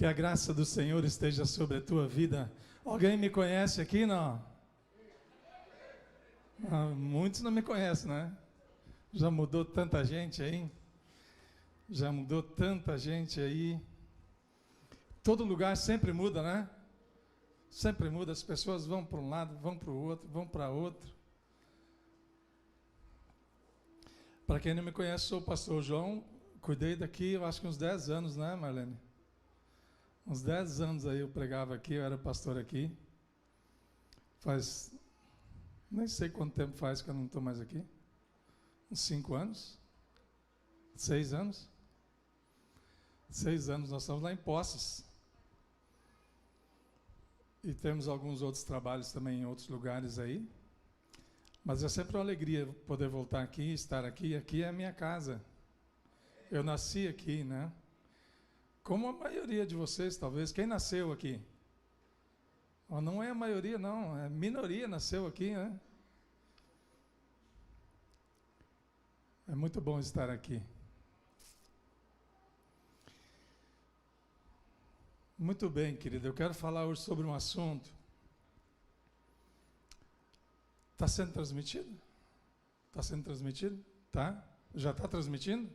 Que a graça do Senhor esteja sobre a tua vida. Alguém me conhece aqui, não? Muitos não me conhecem, né? Já mudou tanta gente aí. Já mudou tanta gente aí. Todo lugar sempre muda, né? Sempre muda. As pessoas vão para um lado, vão para o outro, vão para outro. Para quem não me conhece, sou o pastor João. Cuidei daqui, eu acho que uns 10 anos, né, Marlene? Uns 10 anos aí eu pregava aqui, eu era pastor aqui. Faz, nem sei quanto tempo faz que eu não estou mais aqui. Uns 5 anos? 6 anos? 6 anos, nós estamos lá em Poços. E temos alguns outros trabalhos também em outros lugares aí. Mas é sempre uma alegria poder voltar aqui, estar aqui. Aqui é a minha casa. Eu nasci aqui, né? Como a maioria de vocês, talvez. Quem nasceu aqui? Não é a maioria, não. É a minoria nasceu aqui, né? É muito bom estar aqui. Muito bem, querido. Eu quero falar hoje sobre um assunto. Está sendo transmitido? Está sendo transmitido? Tá? Já está transmitindo?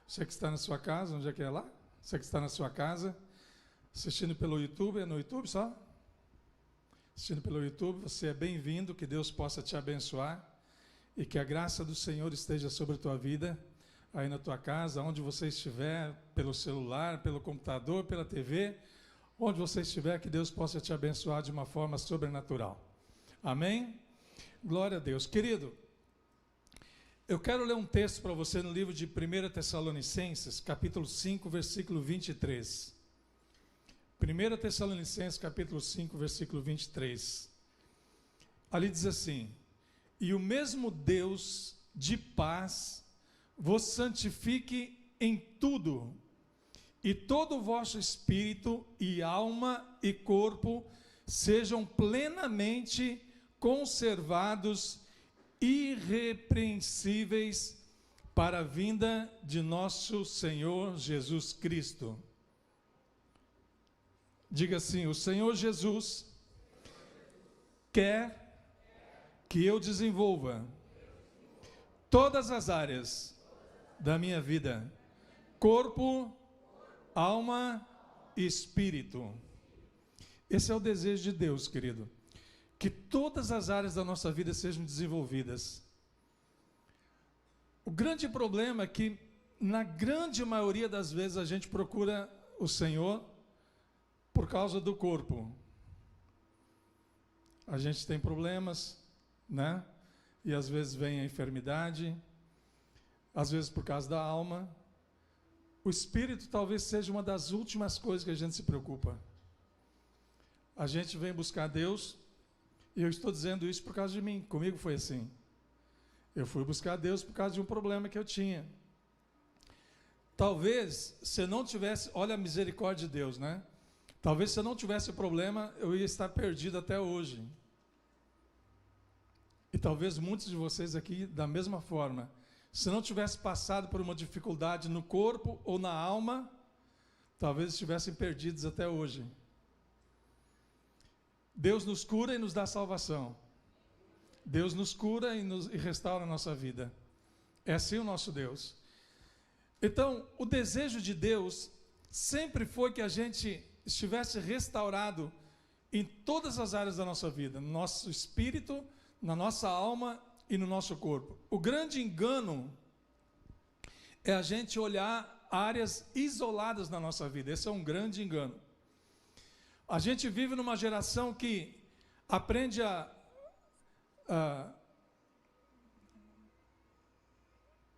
Você que está na sua casa, onde é que é lá? Você que está na sua casa, assistindo pelo YouTube, é no YouTube só? Assistindo pelo YouTube, você é bem-vindo, que Deus possa te abençoar e que a graça do Senhor esteja sobre a tua vida, aí na tua casa, onde você estiver, pelo celular, pelo computador, pela TV, onde você estiver, que Deus possa te abençoar de uma forma sobrenatural. Amém? Glória a Deus. Querido, eu quero ler um texto para você no livro de 1 Tessalonicenses, capítulo 5, versículo 23. 1 Tessalonicenses, capítulo 5, versículo 23. Ali diz assim: e o mesmo Deus de paz vos santifique em tudo, e todo o vosso espírito e alma e corpo sejam plenamente conservados irrepreensíveis para a vinda de nosso Senhor Jesus Cristo. Diga assim: o Senhor Jesus quer que eu desenvolva todas as áreas da minha vida: corpo, alma e espírito. Esse é o desejo de Deus, querido. Que todas as áreas da nossa vida sejam desenvolvidas. O grande problema é que, na grande maioria das vezes, a gente procura o Senhor por causa do corpo. A gente tem problemas, né? E às vezes vem a enfermidade, às vezes por causa da alma. O espírito talvez seja uma das últimas coisas que a gente se preocupa. A gente vem buscar Deus. E eu estou dizendo isso por causa de mim. Comigo foi assim. Eu fui buscar Deus por causa de um problema que eu tinha. Talvez, se eu não tivesse... Olha a misericórdia de Deus, né? Talvez, se eu não tivesse o problema, eu ia estar perdido até hoje. E talvez muitos de vocês aqui, da mesma forma. Se não tivesse passado por uma dificuldade no corpo ou na alma, talvez estivessem perdidos até hoje. Deus nos cura e nos dá salvação. Deus nos cura e restaura a nossa vida. É assim o nosso Deus. Então, o desejo de Deus sempre foi que a gente estivesse restaurado em todas as áreas da nossa vida, no nosso espírito, na nossa alma e no nosso corpo. O grande engano é a gente olhar áreas isoladas na nossa vida. Esse é um grande engano. A gente vive numa geração que aprende a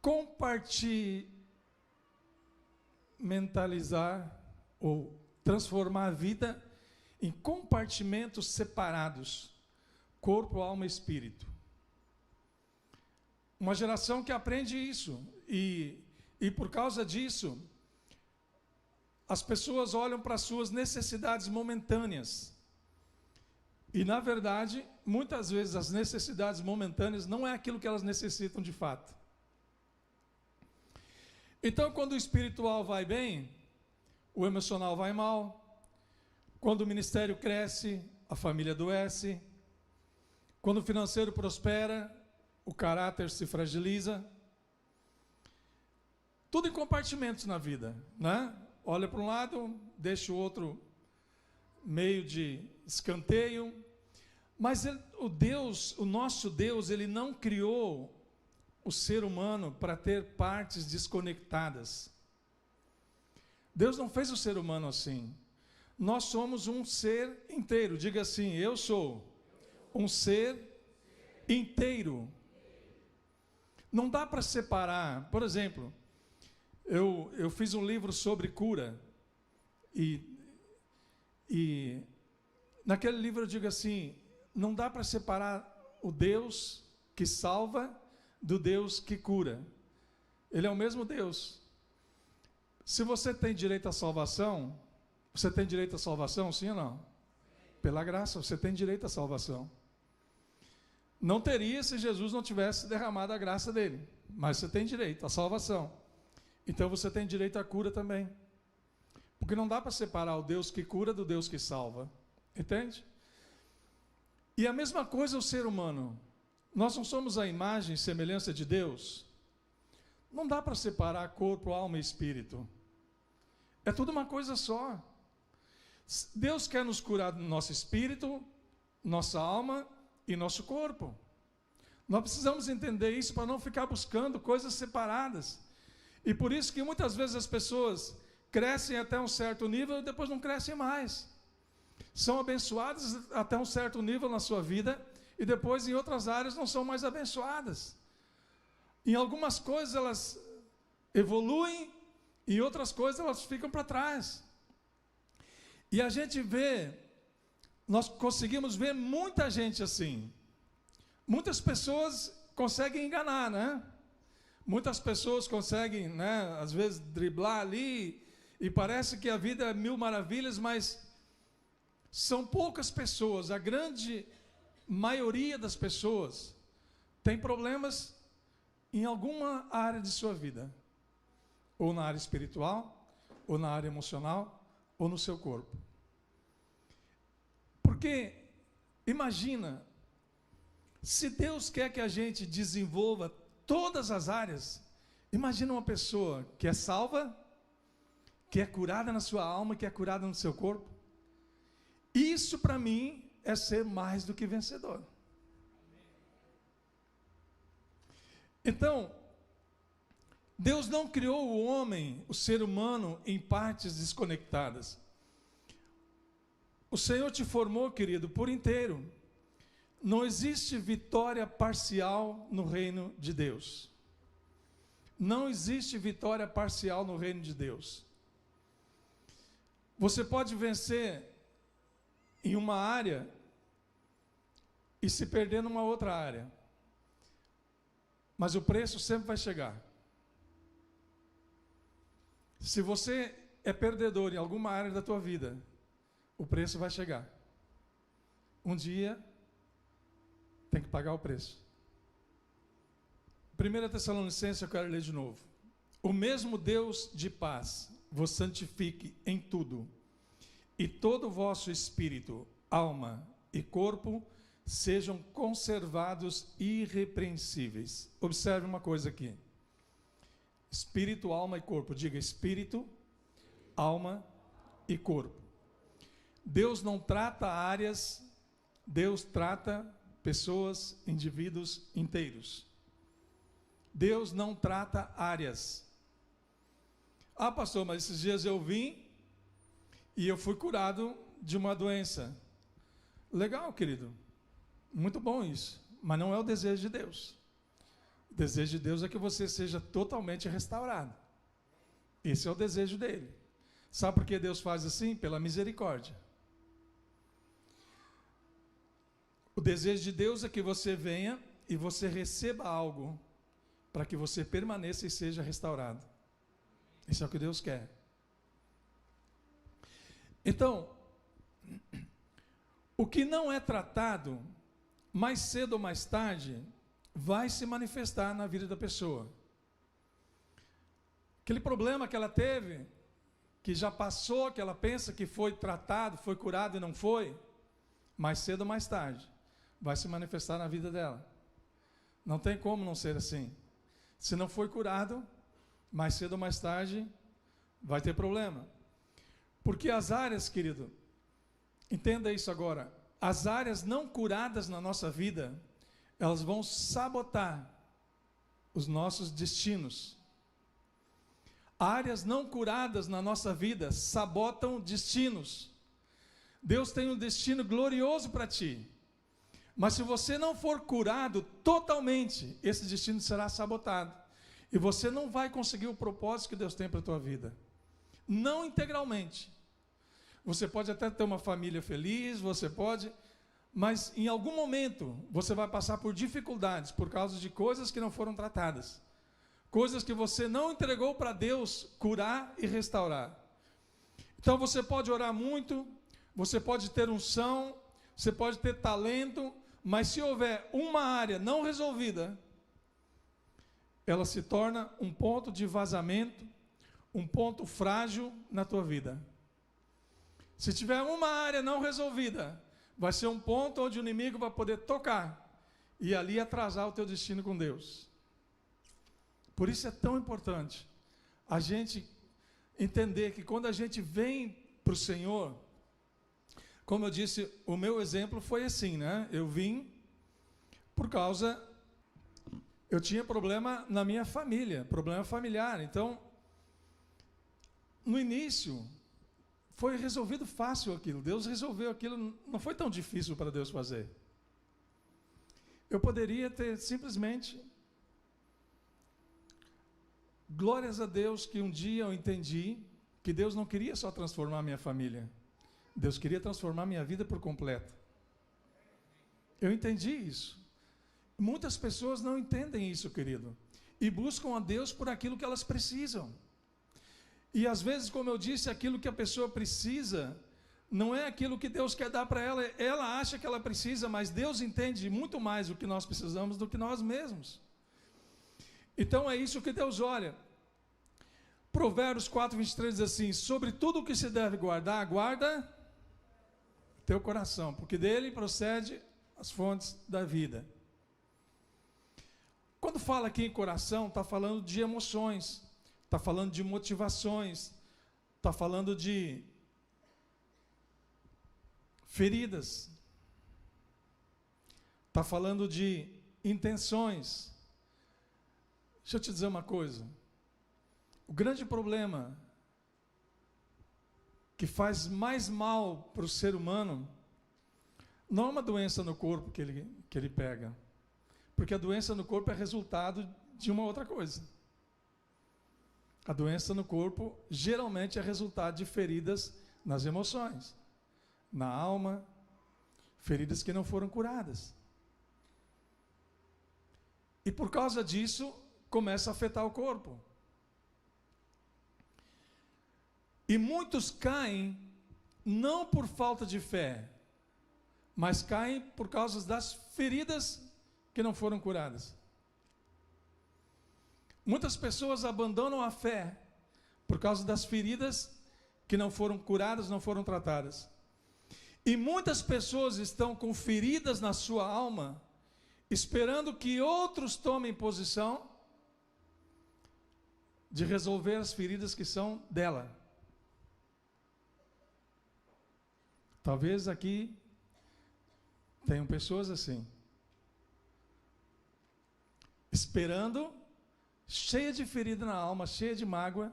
compartimentalizar ou transformar a vida em compartimentos separados: corpo, alma e espírito. Uma geração que aprende isso e por causa disso as pessoas olham para as suas necessidades momentâneas. E, na verdade, muitas vezes as necessidades momentâneas não é aquilo que elas necessitam de fato. Então, quando o espiritual vai bem, o emocional vai mal. Quando o ministério cresce, a família adoece. Quando o financeiro prospera, o caráter se fragiliza. Tudo em compartimentos na vida, né? Olha para um lado, deixa o outro meio de escanteio. Mas o nosso Deus, ele não criou o ser humano para ter partes desconectadas. Deus não fez o ser humano assim. Nós somos um ser inteiro. Diga assim: eu sou um ser inteiro. Não dá para separar. Por exemplo, eu fiz um livro sobre cura. E naquele livro eu digo assim: não dá para separar o Deus que salva do Deus que cura. Ele é o mesmo Deus. Se você tem direito à salvação, você tem direito à salvação, sim ou não? Pela graça, você tem direito à salvação. Não teria se Jesus não tivesse derramado a graça dele, mas você tem direito à salvação. Então você tem direito à cura também. Porque não dá para separar o Deus que cura do Deus que salva. Entende? E a mesma coisa o ser humano. Nós não somos a imagem e semelhança de Deus. Não dá para separar corpo, alma e espírito. É tudo uma coisa só. Deus quer nos curar do nosso espírito, nossa alma e nosso corpo. Nós precisamos entender isso para não ficar buscando coisas separadas. E por isso que muitas vezes as pessoas crescem até um certo nível e depois não crescem mais. São abençoadas até um certo nível na sua vida e depois em outras áreas não são mais abençoadas. Em algumas coisas elas evoluem, em outras coisas elas ficam para trás. E a gente vê, nós conseguimos ver muita gente assim. Muitas pessoas conseguem enganar, né? Muitas pessoas conseguem, né, às vezes driblar ali, e parece que a vida é mil maravilhas, mas são poucas pessoas, a grande maioria das pessoas tem problemas em alguma área de sua vida, ou na área espiritual, ou na área emocional, ou no seu corpo. Porque, imagina, se Deus quer que a gente desenvolva todas as áreas, imagina uma pessoa que é salva, que é curada na sua alma, que é curada no seu corpo. Isso para mim é ser mais do que vencedor. Então, Deus não criou o homem, o ser humano, em partes desconectadas. O Senhor te formou, querido, por inteiro. Não existe vitória parcial no reino de Deus. Não existe vitória parcial no reino de Deus. Você pode vencer em uma área e se perder numa outra área. Mas o preço sempre vai chegar. Se você é perdedor em alguma área da tua vida, o preço vai chegar. Um dia tem que pagar o preço. 1 Tessalonicenses, eu quero ler de novo. O mesmo Deus de paz vos santifique em tudo, e todo o vosso espírito, alma e corpo sejam conservados irrepreensíveis. Observe uma coisa aqui. Espírito, alma e corpo. Diga espírito, alma e corpo. Deus não trata áreas, Deus trata pessoas, indivíduos inteiros. Deus não trata áreas. Ah, pastor, mas esses dias eu vim e eu fui curado de uma doença. Legal, querido. Muito bom isso. Mas não é o desejo de Deus. O desejo de Deus é que você seja totalmente restaurado. Esse é o desejo dele. Sabe por que Deus faz assim? Pela misericórdia. O desejo de Deus é que você venha e você receba algo para que você permaneça e seja restaurado. Isso é o que Deus quer. Então, o que não é tratado, mais cedo ou mais tarde, vai se manifestar na vida da pessoa. Aquele problema que ela teve, que já passou, que ela pensa que foi tratado, foi curado e não foi, mais cedo ou mais tarde, vai se manifestar na vida dela. Não tem como não ser assim. Se não foi curado, mais cedo ou mais tarde, vai ter problema. Porque as áreas, querido, entenda isso agora, as áreas não curadas na nossa vida, elas vão sabotar os nossos destinos. Áreas não curadas na nossa vida sabotam destinos. Deus tem um destino glorioso para ti. Mas se você não for curado totalmente, esse destino será sabotado. E você não vai conseguir o propósito que Deus tem para a tua vida. Não integralmente. Você pode até ter uma família feliz, você pode, mas em algum momento você vai passar por dificuldades por causa de coisas que não foram tratadas. Coisas que você não entregou para Deus curar e restaurar. Então você pode orar muito, você pode ter unção, você pode ter talento, mas se houver uma área não resolvida, ela se torna um ponto de vazamento, um ponto frágil na tua vida. Se tiver uma área não resolvida, vai ser um ponto onde o inimigo vai poder tocar e ali atrasar o teu destino com Deus. Por isso é tão importante a gente entender que quando a gente vem para o Senhor, como eu disse, o meu exemplo foi assim, né? Eu vim por causa, eu tinha problema na minha família, problema familiar. Então, no início, foi resolvido fácil aquilo. Deus resolveu aquilo, não foi tão difícil para Deus fazer. Eu poderia ter simplesmente... Glórias a Deus que um dia eu entendi que Deus não queria só transformar a minha família. Deus queria transformar a minha vida por completo. Eu entendi isso. Muitas pessoas não entendem isso, querido. E buscam a Deus por aquilo que elas precisam. E às vezes, como eu disse, aquilo que a pessoa precisa não é aquilo que Deus quer dar para ela. Ela acha que ela precisa, mas Deus entende muito mais o que nós precisamos do que nós mesmos. Então é isso que Deus olha. Provérbios 4:23 diz assim: sobre tudo o que se deve guardar, guarda teu coração, porque dele procede as fontes da vida. Quando fala aqui em coração, está falando de emoções, está falando de motivações, está falando de feridas, está falando de intenções. Deixa eu te dizer uma coisa. O grande problema que faz mais mal para o ser humano não é uma doença no corpo que ele pega, porque a doença no corpo é resultado de uma outra coisa. A doença no corpo geralmente é resultado de feridas nas emoções, na alma, feridas que não foram curadas. E por causa disso, começa a afetar o corpo. E muitos caem não por falta de fé, mas caem por causa das feridas que não foram curadas. Muitas pessoas abandonam a fé por causa das feridas que não foram curadas, não foram tratadas. E muitas pessoas estão com feridas na sua alma, esperando que outros tomem posição de resolver as feridas que são dela. Talvez aqui tenham pessoas assim, esperando, cheia de ferida na alma, cheia de mágoa,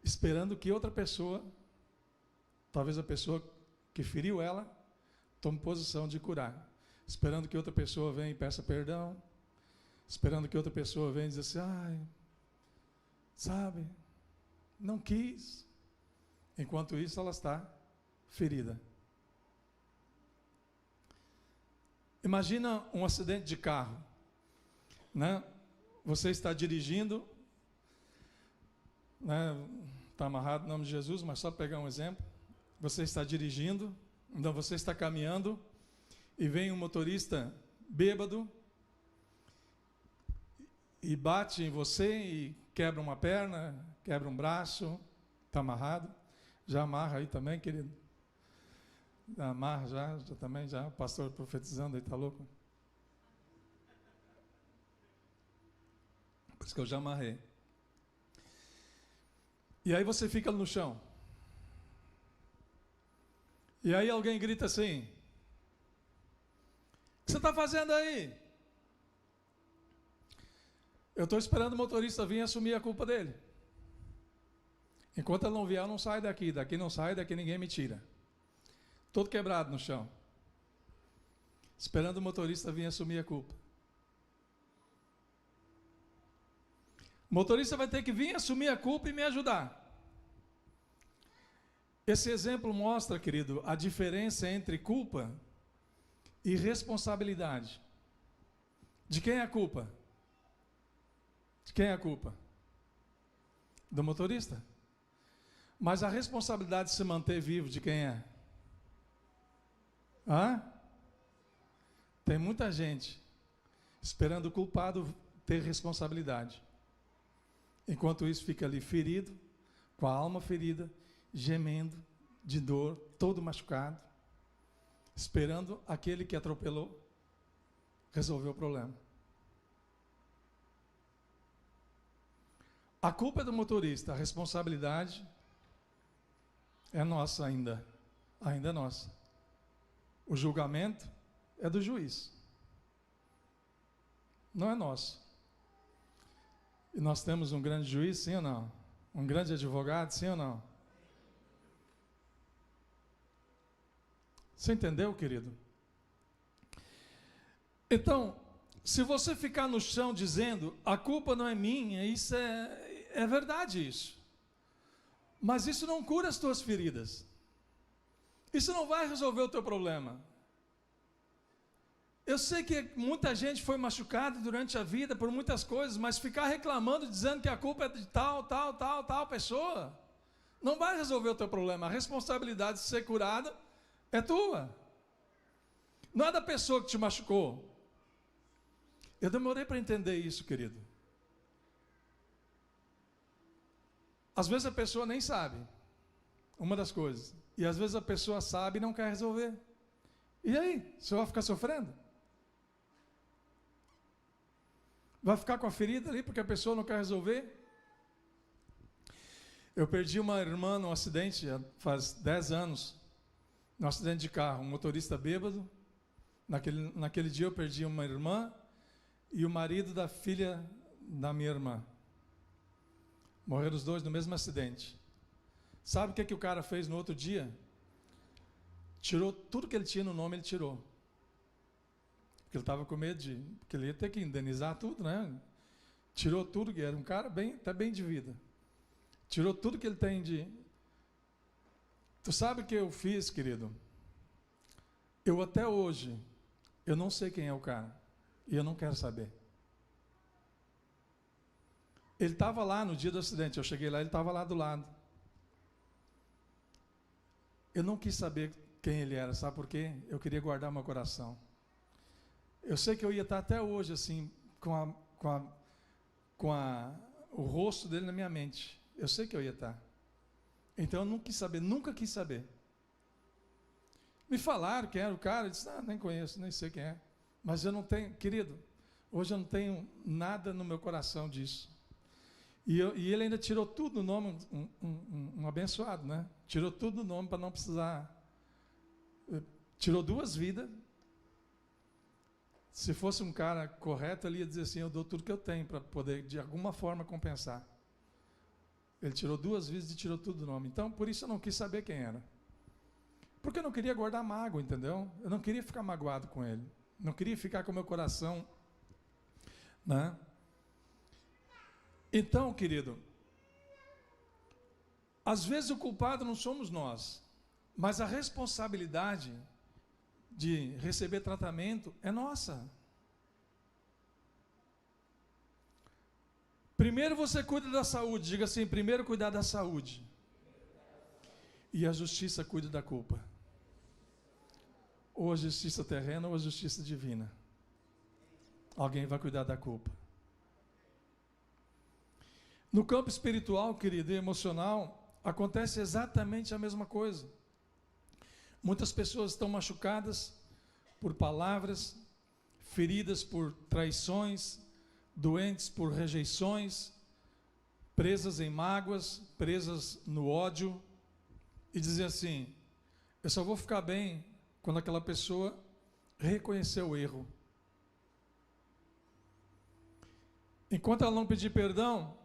esperando que outra pessoa, talvez a pessoa que feriu ela, tome posição de curar. Esperando que outra pessoa venha e peça perdão, esperando que outra pessoa venha e diga assim: ai, sabe, não quis. Enquanto isso, ela está ferida. Imagina um acidente de carro, né? Você está dirigindo, né? Está amarrado em nome de Jesus, mas só pegar um exemplo. Você está dirigindo, então você está caminhando e vem um motorista bêbado e bate em você e quebra uma perna, quebra um braço, Está amarrado? Já amarra aí também, querido? Amarra já também, já. O pastor profetizando aí, está louco? Por isso que eu já amarrei. E aí você fica no chão. E aí alguém grita assim: o que você está fazendo aí? Eu estou esperando o motorista vir assumir a culpa dele. Enquanto ele não vier, eu não saio daqui. Daqui não saio, daqui ninguém me tira. Todo quebrado no chão. Esperando o motorista vir assumir a culpa. O motorista vai ter que vir assumir a culpa e me ajudar. Esse exemplo mostra, querido, a diferença entre culpa e responsabilidade. De quem é a culpa? De quem é a culpa? Do motorista. Mas a responsabilidade de se manter vivo, de quem é? Tem muita gente esperando o culpado ter responsabilidade. Enquanto isso fica ali ferido, com a alma ferida, gemendo, de dor, todo machucado, esperando aquele que atropelou resolver o problema. A culpa é do motorista, a responsabilidade é nossa ainda é nossa. O julgamento é do juiz, não é nosso. E nós temos um grande juiz, sim ou não? Um grande advogado, sim ou não? Você entendeu, querido? Então, se você ficar no chão dizendo, a culpa não é minha, isso é verdade isso. Mas isso não cura as tuas feridas. Isso não vai resolver o teu problema. Eu sei que muita gente foi machucada durante a vida por muitas coisas, mas ficar reclamando, dizendo que a culpa é de tal pessoa, não vai resolver o teu problema. A responsabilidade de ser curada é tua. Não é da pessoa que te machucou. Eu demorei para entender isso, querido. Às vezes a pessoa nem sabe uma das coisas. E às vezes a pessoa sabe e não quer resolver. E aí? Você vai ficar sofrendo? Vai ficar com a ferida ali porque a pessoa não quer resolver? Eu perdi uma irmã num acidente faz 10 anos. Num acidente de carro, um motorista bêbado. Naquele dia eu perdi uma irmã e o marido da filha da minha irmã. Morreram os dois no mesmo acidente. Sabe o que o cara fez no outro dia? Tirou tudo que ele tinha no nome, ele tirou. Porque ele estava com medo porque ele ia ter que indenizar tudo, né? Tirou tudo, que era um cara até bem de vida. Tirou tudo que ele tem de... Tu sabe o que eu fiz, querido? Eu até hoje, eu não sei quem é o cara. E eu não quero saber. Ele estava lá no dia do acidente. Eu cheguei lá, ele estava lá do lado. Eu não quis saber quem ele era, sabe por quê? Eu queria guardar meu coração. Eu sei que eu ia estar até hoje assim, o rosto dele na minha mente. Eu sei que eu ia estar. Então eu não quis saber, nunca quis saber. Me falaram quem era o cara, eu disse, nem conheço, nem sei quem é. Mas eu não tenho, querido, hoje eu não tenho nada no meu coração disso. E ele ainda tirou tudo do nome, um abençoado, né? Tirou tudo do nome para não precisar. Tirou 2 vidas. Se fosse um cara correto, ele ia dizer assim, eu dou tudo que eu tenho para poder, de alguma forma, compensar. Ele tirou 2 vidas e tirou tudo do nome. Então, por isso eu não quis saber quem era. Porque eu não queria guardar mágoa, entendeu? Eu não queria ficar magoado com ele. Não queria ficar com o meu coração, né? Então, querido, às vezes o culpado não somos nós, mas a responsabilidade de receber tratamento é nossa. Primeiro você cuida da saúde, diga assim, primeiro cuidar da saúde. E a justiça cuida da culpa. Ou a justiça terrena ou a justiça divina. Alguém vai cuidar da culpa. No campo espiritual, querido, e emocional, acontece exatamente a mesma coisa. Muitas pessoas estão machucadas por palavras, feridas por traições, doentes por rejeições, presas em mágoas, presas no ódio, e dizer assim: eu só vou ficar bem quando aquela pessoa reconhecer o erro. Enquanto ela não pedir perdão,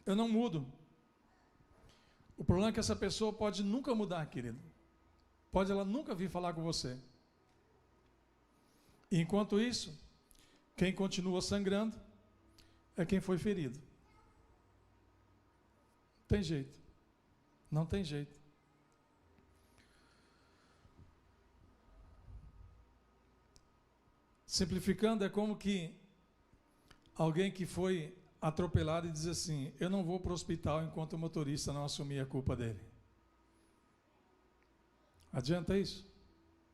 eu não mudo. O problema é que essa pessoa pode nunca mudar, querido. Pode ela nunca vir falar com você. E enquanto isso, quem continua sangrando é quem foi ferido. Não tem jeito. Não tem jeito. Simplificando, é como que alguém que foi atropelado e diz assim: eu não vou para o hospital enquanto o motorista não assumir a culpa dele. Adianta isso?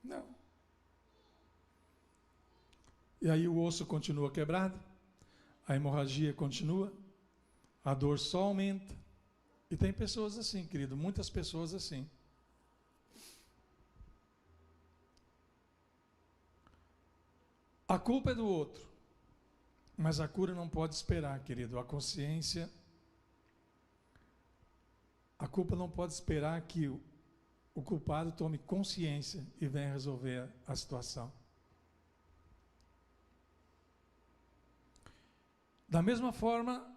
Não. E aí o osso continua quebrado, a hemorragia continua, a dor só aumenta. E tem pessoas assim, querido, muitas pessoas assim. A culpa é do outro, mas a cura não pode esperar, querido. A consciência, a culpa não pode esperar que o culpado tome consciência e venha resolver a situação. Da mesma forma,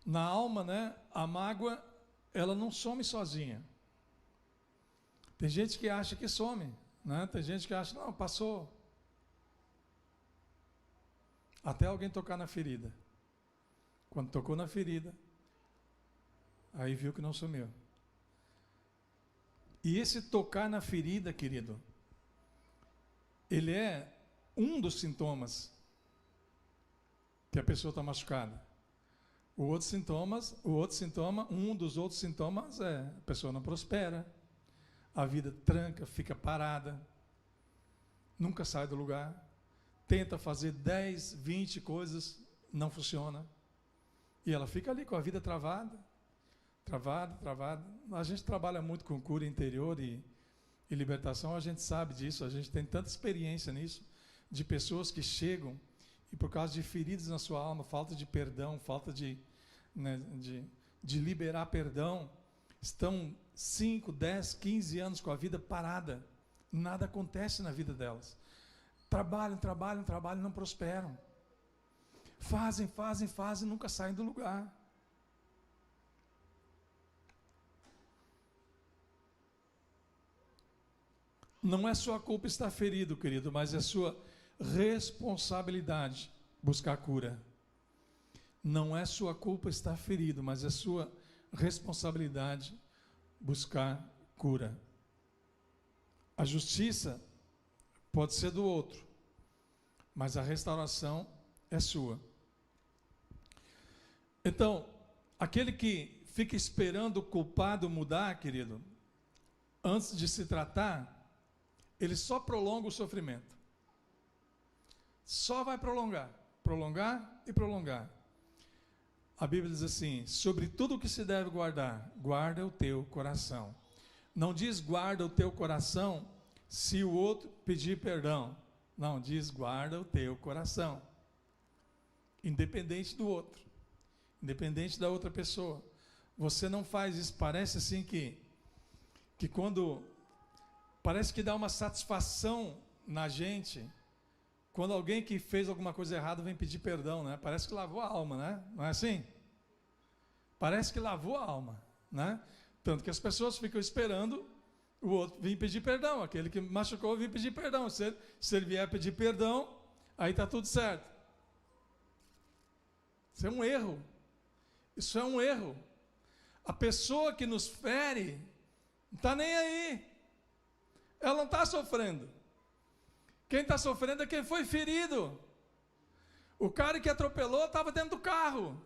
na alma, né, a mágoa, ela não some sozinha. Tem gente que acha que some, né? Tem gente que acha, não, passou. Até alguém tocar na ferida. Quando tocou na ferida, aí viu que não sumiu. E esse tocar na ferida, querido, ele é um dos sintomas que a pessoa está machucada. Um dos outros sintomas é a pessoa não prospera, a vida tranca, fica parada, nunca sai do lugar, tenta fazer 10, 20 coisas, não funciona, e ela fica ali com a vida travada. A gente trabalha muito com cura interior e libertação, a gente sabe disso, a gente tem tanta experiência nisso, de pessoas que chegam e por causa de feridas na sua alma, falta de perdão, falta de liberar perdão, estão 5, 10, 15 anos com a vida parada, nada acontece na vida delas. Trabalham, não prosperam. Fazem, nunca saem do lugar. Não é sua culpa estar ferido, querido, mas é sua responsabilidade buscar cura. Não é sua culpa estar ferido, mas é sua responsabilidade buscar cura. A justiça pode ser do outro, mas a restauração é sua. Então, aquele que fica esperando o culpado mudar, querido, antes de se tratar, ele só prolonga o sofrimento. Só vai prolongar e prolongar. A Bíblia diz assim: sobre tudo o que se deve guardar, guarda o teu coração. Não diz guarda o teu coração se o outro pedir perdão. Não, diz guarda o teu coração. Independente do outro. Independente da outra pessoa. Você não faz isso. Parece assim que quando... Parece que dá uma satisfação na gente quando alguém que fez alguma coisa errada vem pedir perdão, né? Parece que lavou a alma, né? Não é assim? Parece que lavou a alma, né? Tanto que as pessoas ficam esperando o outro vir pedir perdão. Aquele que machucou vir pedir perdão. Se ele vier pedir perdão, aí está tudo certo. Isso é um erro. Isso é um erro. A pessoa que nos fere não está nem aí. Ela não está sofrendo. Quem está sofrendo é quem foi ferido. O cara que atropelou estava dentro do carro.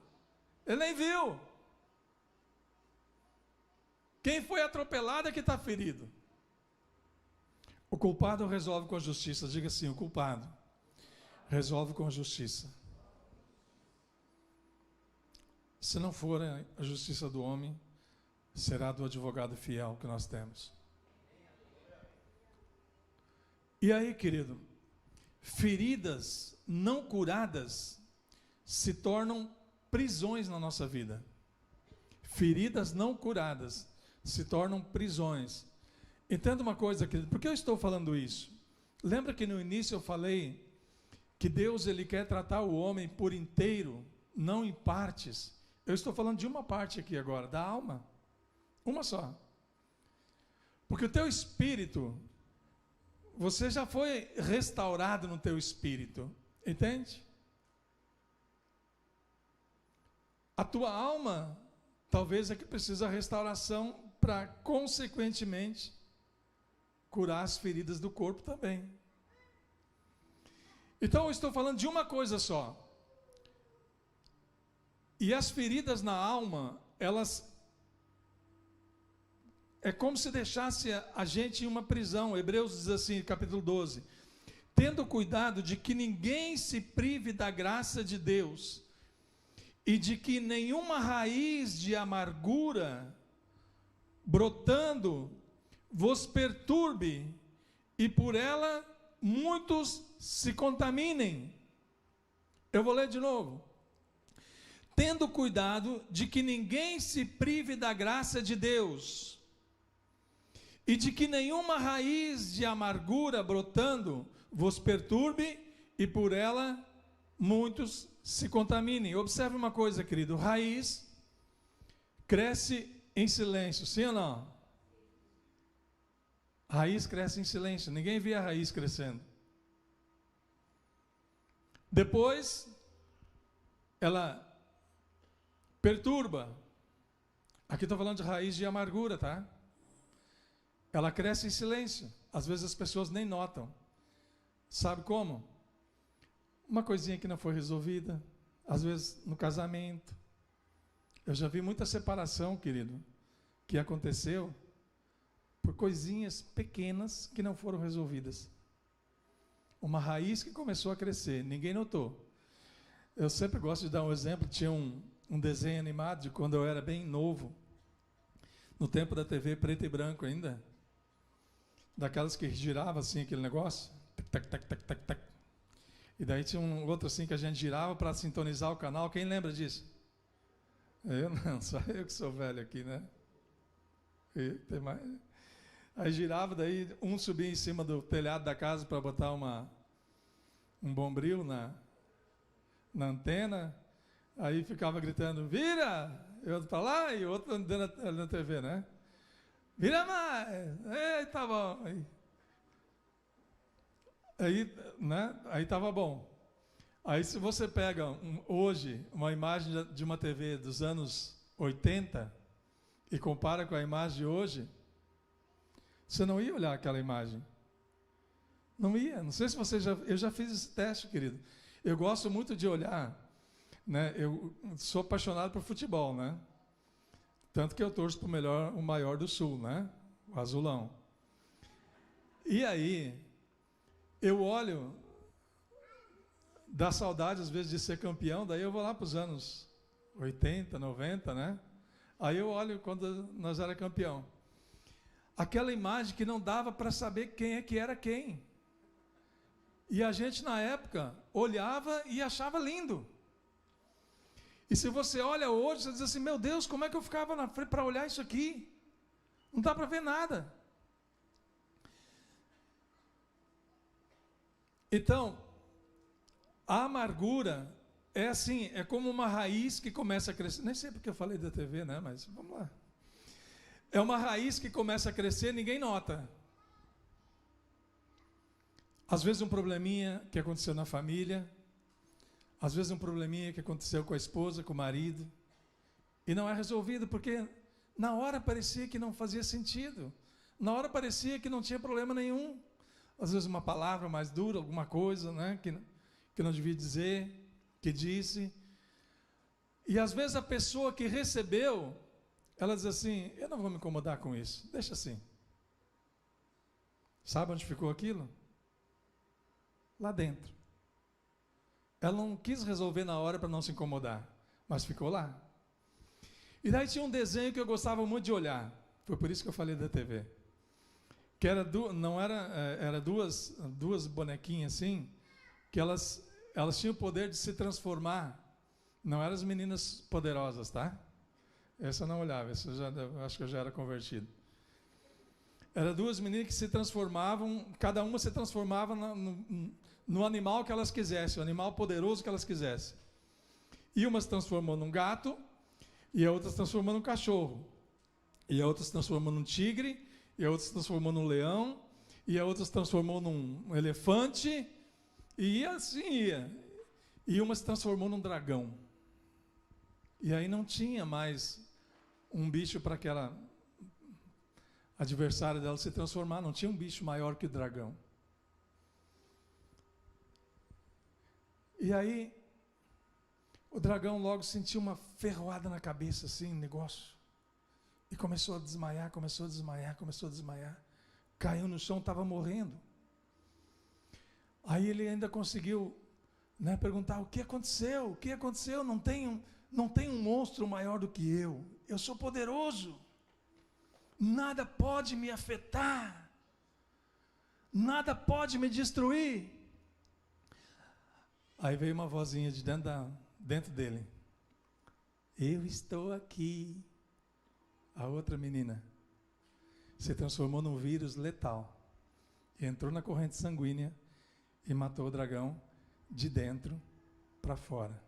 Ele nem viu. Quem foi atropelado é que está ferido. O culpado resolve com a justiça. Diga assim: o culpado resolve com a justiça. Se não for a justiça do homem, será do advogado fiel que nós temos. E aí, querido, feridas não curadas se tornam prisões na nossa vida. Feridas não curadas se tornam prisões. Entenda uma coisa, querido, por que eu estou falando isso? Lembra que no início eu falei que Deus ele quer tratar o homem por inteiro, não em partes. Eu estou falando de uma parte aqui agora, da alma. Uma só. Porque o teu espírito, você já foi restaurado no teu espírito, entende? A tua alma, talvez é que precisa restauração para, consequentemente, curar as feridas do corpo também. Então, eu estou falando de uma coisa só. E as feridas na alma, elas... é como se deixasse a gente em uma prisão. Hebreus diz assim, capítulo 12. Tendo cuidado de que ninguém se prive da graça de Deus, e de que nenhuma raiz de amargura brotando vos perturbe, e por ela muitos se contaminem. Eu vou ler de novo. Tendo cuidado de que ninguém se prive da graça de Deus, e de que nenhuma raiz de amargura brotando vos perturbe, e por ela muitos se contaminem. Observe uma coisa, querido, raiz cresce em silêncio, sim ou não? Raiz cresce em silêncio, ninguém vê a raiz crescendo. Depois, ela perturba. Aqui estou falando de raiz de amargura, tá? Ela cresce em silêncio. Às vezes as pessoas nem notam. Sabe como? Uma coisinha que não foi resolvida. Às vezes no casamento. Eu já vi muita separação, querido, que aconteceu por coisinhas pequenas que não foram resolvidas. Uma raiz que começou a crescer, ninguém notou. Eu sempre gosto de dar um exemplo. Tinha um desenho animado de quando eu era bem novo, no tempo da TV preto e branco ainda, daquelas que girava assim aquele negócio, tac, tac, tac, tac, tac. E daí tinha um outro assim que a gente girava para sintonizar o canal. Quem lembra disso? Eu não, só eu que sou velho aqui, né? E tem mais. Aí girava, daí um subia em cima do telhado da casa para botar um bombril na antena. Aí ficava gritando, vira! E outro para lá, e o outro andando na TV, né? Vira mais! Ei, tá bom. Aí estava bom. Aí se você pega hoje uma imagem de uma TV dos anos 80 e compara com a imagem de hoje, você não ia olhar aquela imagem. Não ia. Não sei se você eu já fiz esse teste, querido. Eu gosto muito de olhar, né? Eu sou apaixonado por futebol, né? Tanto que eu torço para o maior do Sul, né? O Azulão. E aí, eu olho, dá saudade às vezes de ser campeão, daí eu vou lá para os anos 80, 90, né? Aí eu olho quando nós era campeão. Aquela imagem que não dava para saber quem é que era quem. E a gente, na época, olhava e achava lindo. E se você olha hoje, você diz assim, meu Deus, como é que eu ficava na frente para olhar isso aqui? Não dá para ver nada. Então, a amargura é assim, é como uma raiz que começa a crescer. Nem sei porque eu falei da TV, né? Mas vamos lá. É uma raiz que começa a crescer, ninguém nota. Às vezes um probleminha que aconteceu na família, às vezes um probleminha que aconteceu com a esposa, com o marido, e não é resolvido porque na hora parecia que não fazia sentido, na hora parecia que não tinha problema nenhum. Às vezes uma palavra mais dura, alguma coisa, né, que não devia dizer, que disse. E às vezes a pessoa que recebeu, ela diz assim, eu não vou me incomodar com isso, deixa assim. Sabe onde ficou aquilo? Lá dentro. Ela não quis resolver na hora para não se incomodar, mas ficou lá. E daí tinha um desenho que eu gostava muito de olhar. Foi por isso que eu falei da TV. Que era era duas bonequinhas assim, que elas tinham o poder de se transformar. Não eram as meninas poderosas, tá? Essa eu não olhava, eu acho que eu já era convertido. Eram duas meninas que se transformavam, cada uma se transformava no animal que elas quisessem, o animal poderoso que elas quisessem. E uma se transformou num gato, e a outra se transformou num cachorro. E a outra se transformou num tigre, e a outra se transformou num leão, e a outra se transformou num elefante, e assim ia. E uma se transformou num dragão. E aí não tinha mais um bicho para aquela adversária dela se transformar, não tinha um bicho maior que o dragão. E aí, o dragão logo sentiu uma ferroada na cabeça, assim, negócio. E começou a desmaiar. Caiu no chão, estava morrendo. Aí ele ainda conseguiu, né, perguntar, o que aconteceu? O que aconteceu? Não tem um monstro maior do que eu. Eu sou poderoso. Nada pode me afetar. Nada pode me destruir. Aí veio uma vozinha de dentro dele. Eu estou aqui. A outra menina se transformou num vírus letal. Entrou na corrente sanguínea e matou o dragão de dentro para fora.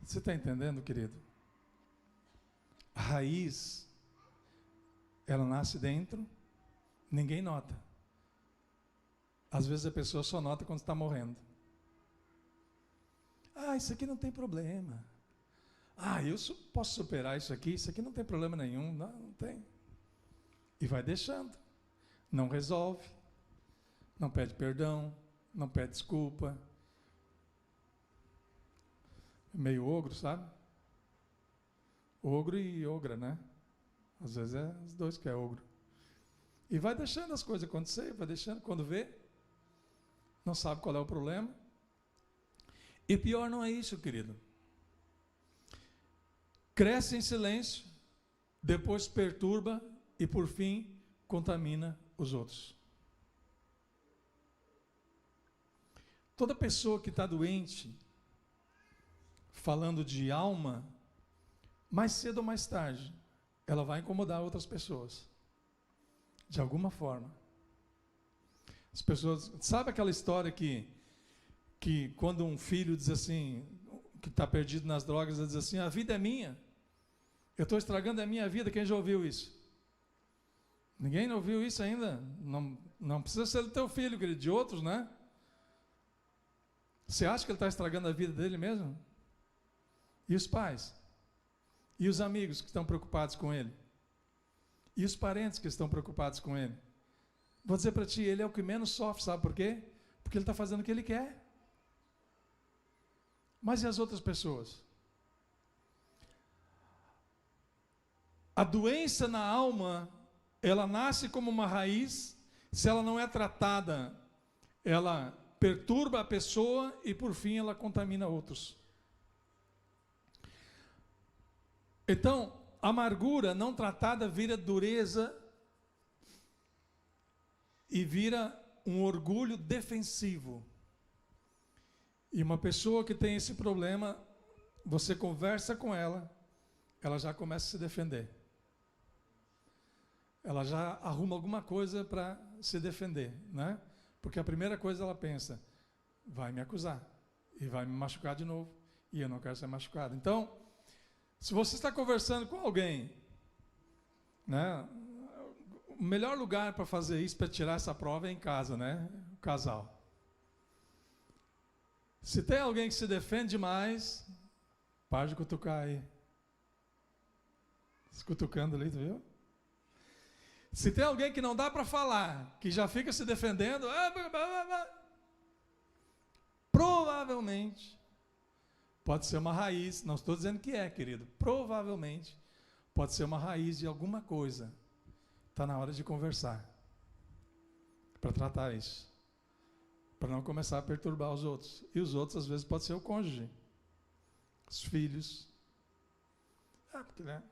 Você está entendendo, querido? A raiz, ela nasce dentro, ninguém nota. Às vezes a pessoa só nota quando está morrendo. Ah, isso aqui não tem problema. Ah, eu posso superar isso aqui não tem problema nenhum. Não tem. E vai deixando. Não resolve. Não pede perdão. Não pede desculpa. Meio ogro, sabe? Ogro e ogra, né? Às vezes é os dois que é ogro. E vai deixando as coisas acontecer, vai deixando, quando vê, não sabe qual é o problema. E pior não é isso, querido. Cresce em silêncio, depois perturba e, por fim, contamina os outros. Toda pessoa que está doente, falando de alma, mais cedo ou mais tarde, ela vai incomodar outras pessoas. De alguma forma. As pessoas... Sabe aquela história que quando um filho diz assim, que está perdido nas drogas, ele diz assim, a vida é minha. Eu estou estragando a minha vida. Quem já ouviu isso? Ninguém ouviu isso ainda? Não precisa ser do teu filho, querido, de outros, né? Você acha que ele está estragando a vida dele mesmo? E os pais? E os amigos que estão preocupados com ele? E os parentes que estão preocupados com ele? Vou dizer para ti, ele é o que menos sofre, sabe por quê? Porque ele está fazendo o que ele quer. Mas e as outras pessoas? A doença na alma, ela nasce como uma raiz, se ela não é tratada, ela perturba a pessoa e, por fim, ela contamina outros. Então, a amargura não tratada vira dureza e vira um orgulho defensivo. E uma pessoa que tem esse problema, você conversa com ela, ela já começa a se defender. Ela já arruma alguma coisa para se defender, né? Porque a primeira coisa ela pensa, vai me acusar e vai me machucar de novo, e eu não quero ser machucado. Então, se você está conversando com alguém, né? O melhor lugar para fazer isso, para tirar essa prova é em casa, né? O casal. Se tem alguém que se defende demais, para de cutucar aí. Se cutucando ali, tu viu? Se tem alguém que não dá para falar, que já fica se defendendo, provavelmente pode ser uma raiz, não estou dizendo que é, querido, provavelmente pode ser uma raiz de alguma coisa. Está na hora de conversar, para tratar isso, para não começar a perturbar os outros. E os outros, às vezes, pode ser o cônjuge, os filhos, Porque, né?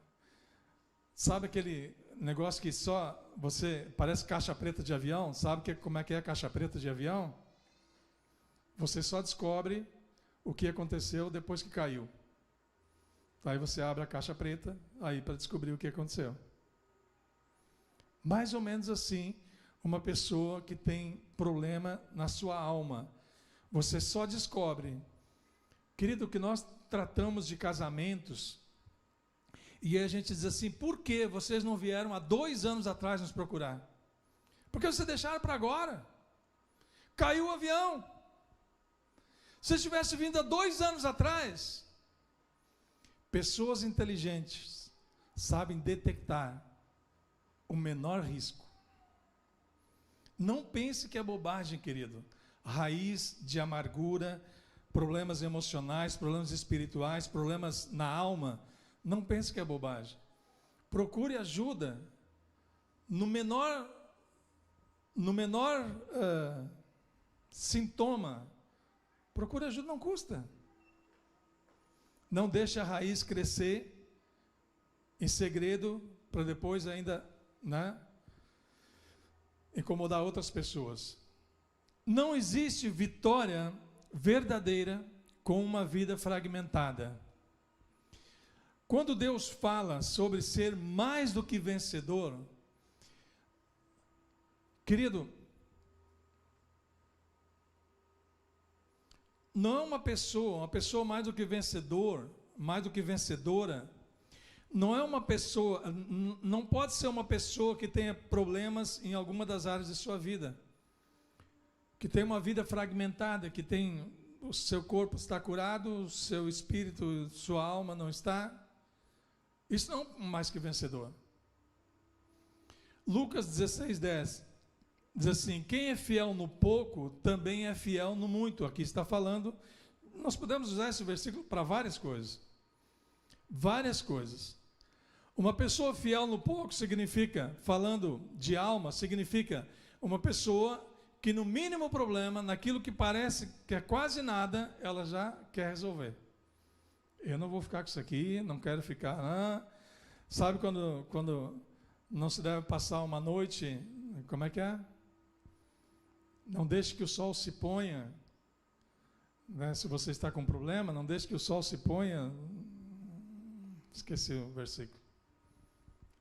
Sabe aquele negócio que só você parece caixa preta de avião? Sabe como é que é a caixa preta de avião? Você só descobre o que aconteceu depois que caiu. Aí você abre a caixa preta aí para descobrir o que aconteceu. Mais ou menos assim, uma pessoa que tem problema na sua alma, você só descobre. Querido, que nós tratamos de casamentos, e a gente diz assim, por que vocês não vieram há 2 anos atrás nos procurar? Porque vocês deixaram para agora. Caiu o avião. Se tivesse vindo há 2 anos atrás, pessoas inteligentes sabem detectar o menor risco. Não pense que é bobagem, querido. Raiz de amargura, problemas emocionais, problemas espirituais, problemas na alma, não pense que é bobagem. Procure ajuda no menor sintoma. Procure ajuda, não custa. Não deixe a raiz crescer em segredo para depois ainda, né, incomodar outras pessoas. Não existe vitória verdadeira com uma vida fragmentada. Quando Deus fala sobre ser mais do que vencedor, querido, não é uma pessoa mais do que vencedor, mais do que vencedora, não é uma pessoa, não pode ser uma pessoa que tenha problemas em alguma das áreas de sua vida, que tem uma vida fragmentada, que tem o seu corpo está curado, o seu espírito, sua alma não está. Isso não é mais que vencedor. Lucas 16:10 diz assim, quem é fiel no pouco, também é fiel no muito. Aqui está falando, nós podemos usar esse versículo para várias coisas. Várias coisas. Uma pessoa fiel no pouco significa, falando de alma, significa uma pessoa que no mínimo problema, naquilo que parece que é quase nada, ela já quer resolver. Eu não vou ficar com isso aqui, não quero ficar. Sabe quando não se deve passar uma noite, como é que é? Não deixe que o sol se ponha, né? Se você está com problema, não deixe que o sol se ponha. Esqueci o versículo.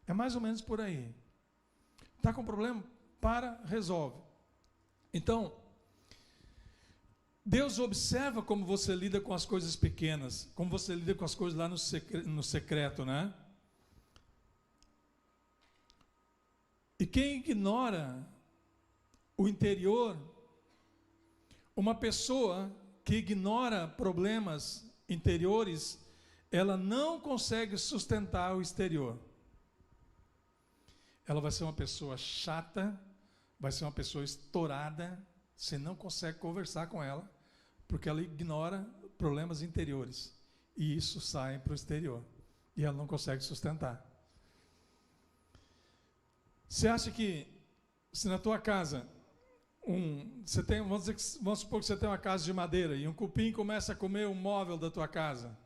É mais ou menos por aí. Está com problema? Resolve. Então, Deus observa como você lida com as coisas pequenas, como você lida com as coisas lá no secreto, né? E quem ignora o interior, uma pessoa que ignora problemas interiores, ela não consegue sustentar o exterior. Ela vai ser uma pessoa chata, vai ser uma pessoa estourada, você não consegue conversar com ela, porque ela ignora problemas interiores, e isso sai para o exterior, e ela não consegue sustentar. Você acha que, se na tua casa, vamos supor que você tem uma casa de madeira, e um cupim começa a comer o móvel da tua casa,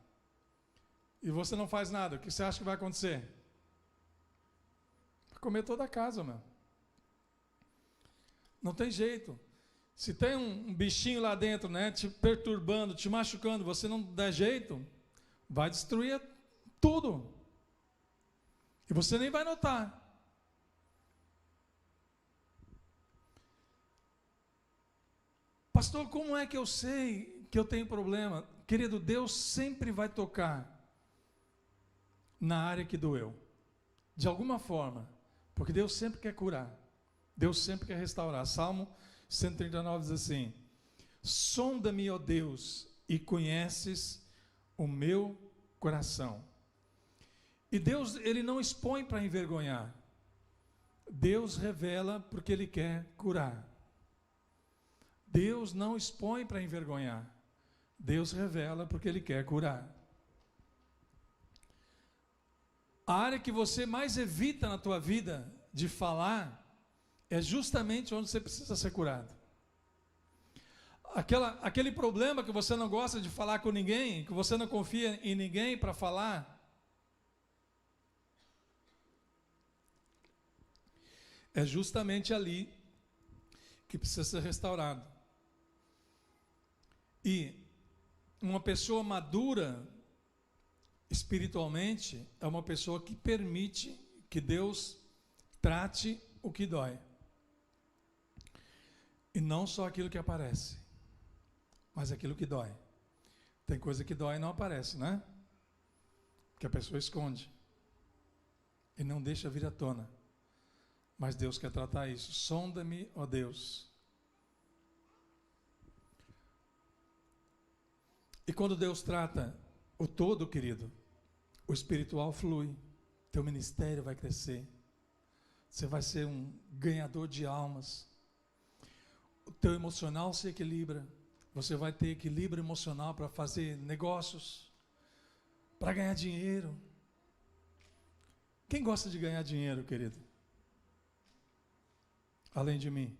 e você não faz nada, o que você acha que vai acontecer? Vai comer toda a casa, meu. Não tem jeito. Se tem um bichinho lá dentro, né, te perturbando, te machucando, você não der jeito, vai destruir tudo. E você nem vai notar. Pastor, como é que eu sei que eu tenho problema? Querido, Deus sempre vai tocar na área que doeu. De alguma forma. Porque Deus sempre quer curar. Deus sempre quer restaurar. Salmo 139 diz assim, sonda-me, ó Deus, e conheces o meu coração. E Deus, Ele não expõe para envergonhar. Deus revela porque Ele quer curar. Deus não expõe para envergonhar. Deus revela porque Ele quer curar. A área que você mais evita na tua vida de falar é justamente onde você precisa ser curado. Aquele problema que você não gosta de falar com ninguém, que você não confia em ninguém para falar, é justamente ali que precisa ser restaurado. E uma pessoa madura espiritualmente é uma pessoa que permite que Deus trate o que dói. E não só aquilo que aparece, mas aquilo que dói. Tem coisa que dói e não aparece, né? Que a pessoa esconde e não deixa vir à tona. Mas Deus quer tratar isso. Sonda-me, ó Deus. E quando Deus trata o todo, querido, o espiritual flui. Teu ministério vai crescer. Você vai ser um ganhador de almas. O teu emocional se equilibra. Você vai ter equilíbrio emocional para fazer negócios, para ganhar dinheiro. Quem gosta de ganhar dinheiro, querido? Além de mim.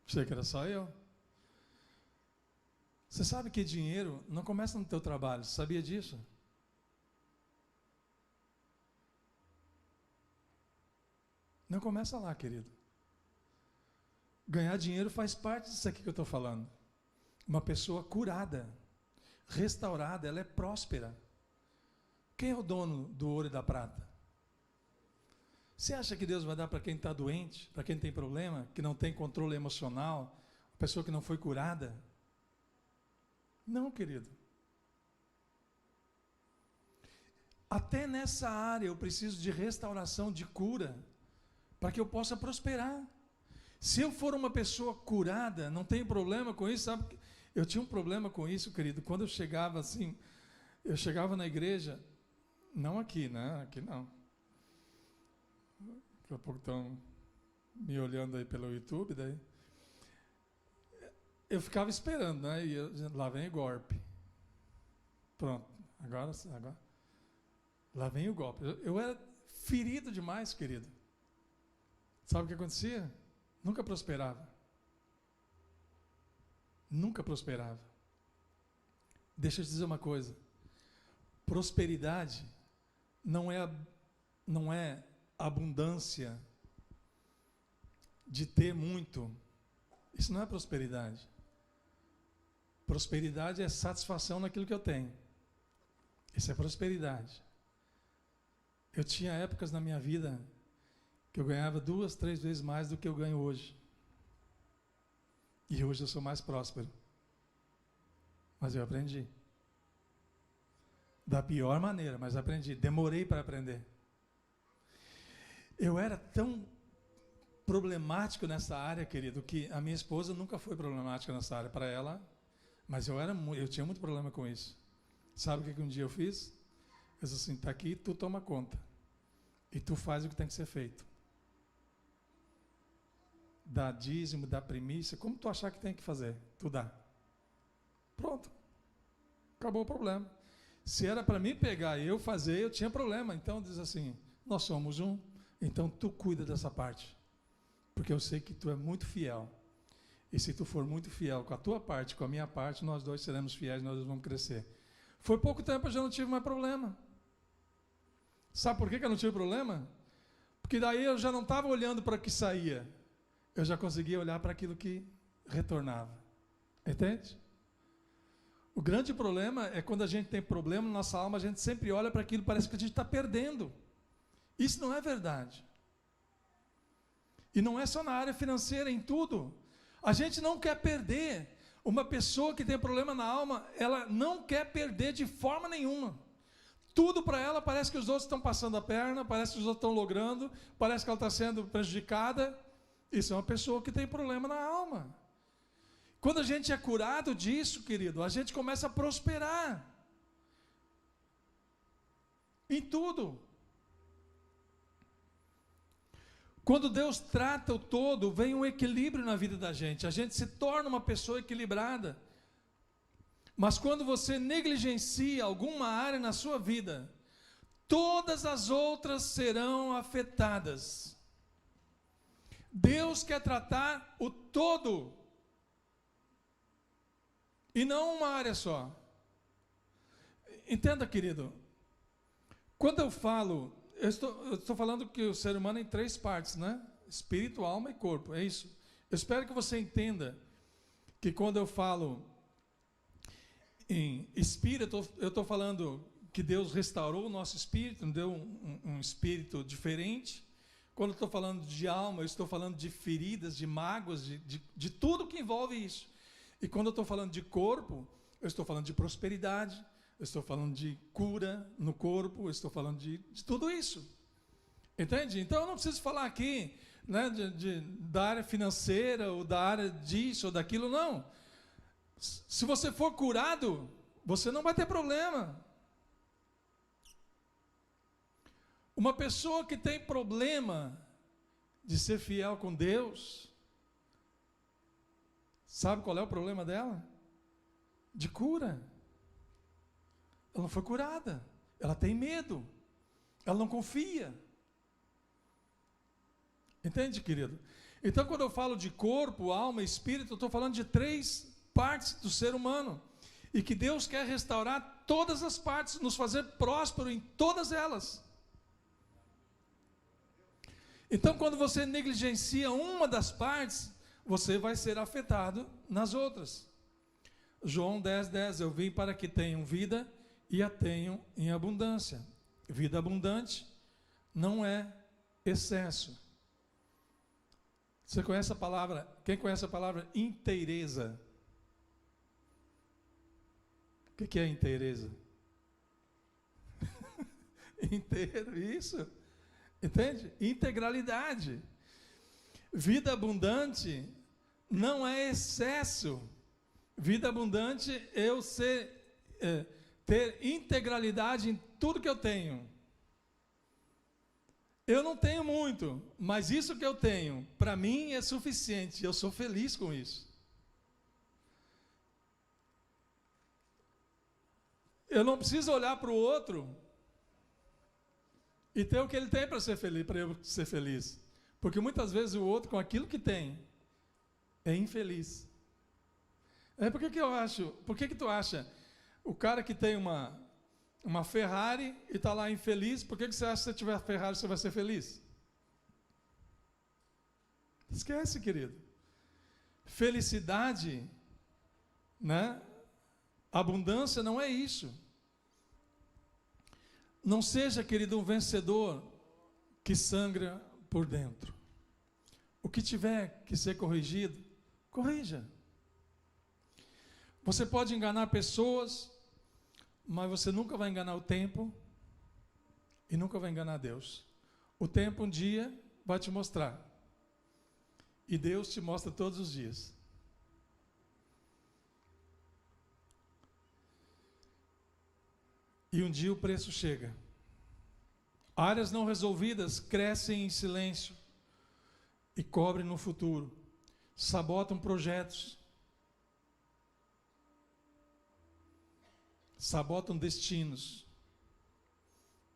Achei que era só eu. Você sabe que dinheiro não começa no teu trabalho, você sabia disso? Não começa lá, querido. Ganhar dinheiro faz parte disso aqui que eu estou falando. Uma pessoa curada, restaurada, ela é próspera. Quem é o dono do ouro e da prata? Você acha que Deus vai dar para quem está doente, para quem tem problema, que não tem controle emocional, pessoa que não foi curada? Não, querido. Até nessa área eu preciso de restauração, de cura, para que eu possa prosperar. Se eu for uma pessoa curada, não tenho problema com isso, sabe? Eu tinha um problema com isso, querido, quando eu chegava assim, eu chegava na igreja, não aqui, né? Aqui não. Daqui a pouco estão me olhando aí pelo YouTube, daí. Eu ficava esperando, né? E lá vem o golpe. Pronto, agora. Lá vem o golpe. Eu era ferido demais, querido. Sabe o que acontecia? Nunca prosperava. Nunca prosperava. Deixa eu te dizer uma coisa. Prosperidade não é abundância de ter muito. Isso não é prosperidade. Prosperidade é satisfação naquilo que eu tenho. Isso é prosperidade. Eu tinha épocas na minha vida que eu ganhava 2, 3 vezes mais do que eu ganho hoje. E hoje eu sou mais próspero. Mas eu aprendi. Da pior maneira, mas aprendi. Demorei para aprender. Eu era tão problemático nessa área, querido, que a minha esposa nunca foi problemática nessa área para ela, mas eu tinha muito problema com isso. Sabe o que um dia eu fiz? Eu disse assim, está aqui, tu toma conta. E tu faz o que tem que ser feito. Dá dízimo, dá primícia, como tu achar que tem que fazer, tu dá. Pronto. Acabou o problema. Se era para mim pegar e eu fazer, eu tinha problema. Então diz assim, nós somos um, então tu cuida dessa parte. Porque eu sei que tu é muito fiel. E se tu for muito fiel com a tua parte, com a minha parte, nós dois seremos fiéis, nós dois vamos crescer. Foi pouco tempo, eu já não tive mais problema. Sabe por que eu não tive problema? Porque daí eu já não estava olhando para o que saía. Eu já conseguia olhar para aquilo que retornava. Entende? O grande problema é quando a gente tem problema na nossa alma, a gente sempre olha para aquilo, parece que a gente está perdendo. Isso não é verdade. E não é só na área financeira, em tudo. A gente não quer perder. Uma pessoa que tem problema na alma, ela não quer perder de forma nenhuma. Tudo para ela parece que os outros estão passando a perna, parece que os outros estão logrando, parece que ela está sendo prejudicada. Isso é uma pessoa que tem problema na alma. Quando a gente é curado disso, querido, a gente começa a prosperar. Em tudo. Quando Deus trata o todo, vem um equilíbrio na vida da gente. A gente se torna uma pessoa equilibrada. Mas quando você negligencia alguma área na sua vida, todas as outras serão afetadas. Deus quer tratar o todo. E não uma área só. Entenda, querido. Quando eu falo, eu estou falando que o ser humano é em 3 partes, né? Espírito, alma e corpo, é isso. Eu espero que você entenda que quando eu falo em espírito, eu estou falando que Deus restaurou o nosso espírito, nos deu um espírito diferente. Quando eu estou falando de alma, eu estou falando de feridas, de mágoas, de tudo que envolve isso. E quando eu estou falando de corpo, eu estou falando de prosperidade, eu estou falando de cura no corpo, eu estou falando de tudo isso. Entende? Então eu não preciso falar aqui, né, da área financeira, ou da área disso ou daquilo, não. Se você for curado, você não vai ter problema. Uma pessoa que tem problema de ser fiel com Deus, sabe qual é o problema dela? De cura. Ela não foi curada. Ela tem medo. Ela não confia. Entende, querido? Então, quando eu falo de corpo, alma e espírito, eu estou falando de 3 partes do ser humano. E que Deus quer restaurar todas as partes, nos fazer próspero em todas elas. Então, quando você negligencia uma das partes, você vai ser afetado nas outras. João 10:10, eu vim para que tenham vida e a tenham em abundância. Vida abundante não é excesso. Você conhece a palavra, quem conhece a palavra inteireza? O que é inteireza? Inteiro, isso. Entende? Integralidade. Vida abundante não é excesso. Vida abundante é eu ter integralidade em tudo que eu tenho. Eu não tenho muito, mas isso que eu tenho, para mim é suficiente. Eu sou feliz com isso. Eu não preciso olhar para o outro e ter o que ele tem para ser feliz, para eu ser feliz. Porque muitas vezes o outro, com aquilo que tem, é infeliz. Por que tu acha? O cara que tem uma Ferrari e está lá infeliz, por que você acha que se você tiver Ferrari você vai ser feliz? Esquece, querido. Felicidade, né? Abundância não é isso. Não seja, querido, um vencedor que sangra por dentro. O que tiver que ser corrigido, corrija. Você pode enganar pessoas, mas você nunca vai enganar o tempo e nunca vai enganar Deus. O tempo um dia vai te mostrar. E Deus te mostra todos os dias. E um dia o preço chega. Áreas não resolvidas crescem em silêncio e cobrem no futuro. Sabotam projetos. Sabotam destinos.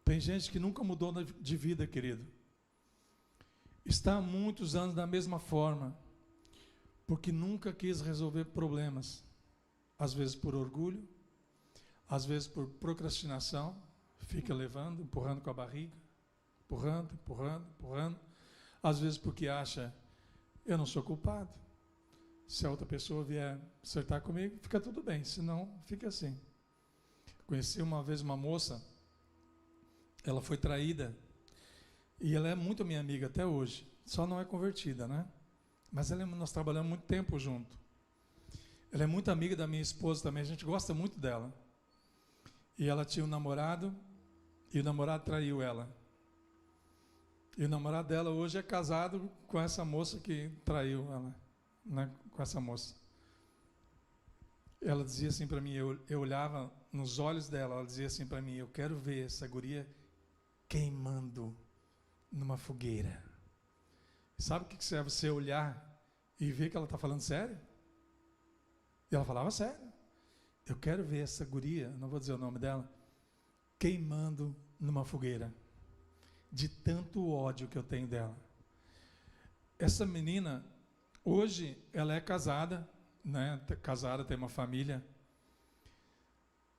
Tem gente que nunca mudou de vida, querido. Está há muitos anos da mesma forma, porque nunca quis resolver problemas. Às vezes por orgulho, às vezes por procrastinação, fica levando, empurrando com a barriga, empurrando. Às vezes porque acha, eu não sou culpado. Se a outra pessoa vier acertar comigo, fica tudo bem, senão fica assim. Conheci uma vez uma moça, ela foi traída, e ela é muito minha amiga até hoje, só não é convertida, né? Mas nós trabalhamos muito tempo junto. Ela é muito amiga da minha esposa também, a gente gosta muito dela. E ela tinha um namorado, e o namorado traiu ela. E o namorado dela hoje é casado com essa moça que traiu ela, né? Com essa moça. Ela dizia assim para mim, eu olhava nos olhos dela, ela dizia assim para mim, eu quero ver essa guria queimando numa fogueira. Sabe o que serve você olhar e ver que ela está falando sério? E ela falava sério. Eu quero ver essa guria, não vou dizer o nome dela, queimando numa fogueira. De tanto ódio que eu tenho dela. Essa menina, hoje, ela é casada, né? Casada, tem uma família.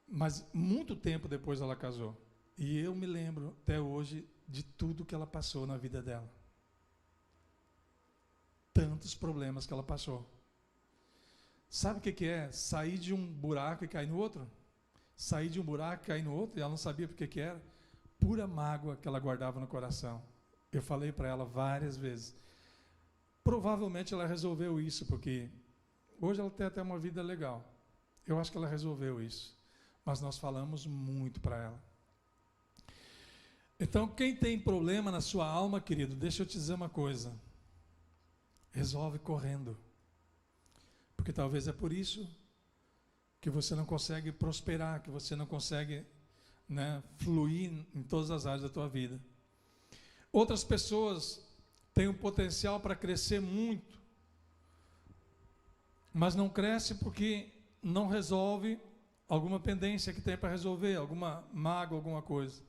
Mas muito tempo depois ela casou. E eu me lembro, até hoje, de tudo que ela passou na vida dela. Tantos problemas que ela passou. Sabe o que é? Sair de um buraco e cair no outro? Sair de um buraco e cair no outro, e ela não sabia por que era. Pura mágoa que ela guardava no coração. Eu falei para ela várias vezes. Provavelmente ela resolveu isso, porque hoje ela tem até uma vida legal. Eu acho que ela resolveu isso. Mas nós falamos muito para ela. Então, quem tem problema na sua alma, querido, deixa eu te dizer uma coisa. Resolve correndo. Porque talvez é por isso que você não consegue prosperar, que você não consegue, fluir em todas as áreas da tua vida. Outras pessoas têm um potencial para crescer muito, mas não cresce porque não resolve alguma pendência que tem para resolver, alguma mágoa, alguma coisa.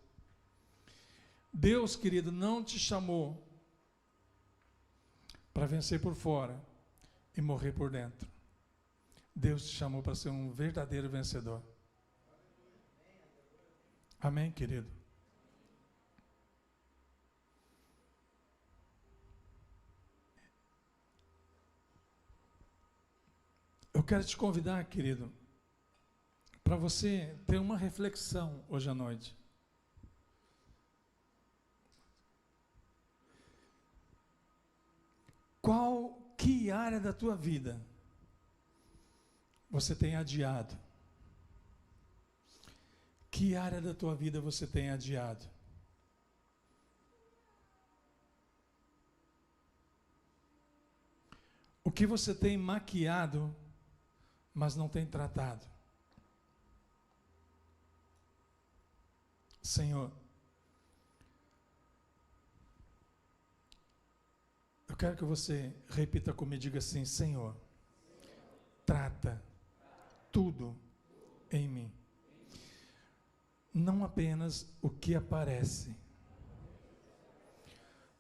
Deus, querido, não te chamou para vencer por fora e morrer por dentro. Deus te chamou para ser um verdadeiro vencedor. Amém, querido? Eu quero te convidar, querido, para você ter uma reflexão hoje à noite. Que área da tua vida você tem adiado? Que área da tua vida você tem adiado? O que você tem maquiado, mas não tem tratado? Senhor, eu quero que você repita comigo e diga assim: Senhor, trata tudo em mim. Não apenas o que aparece,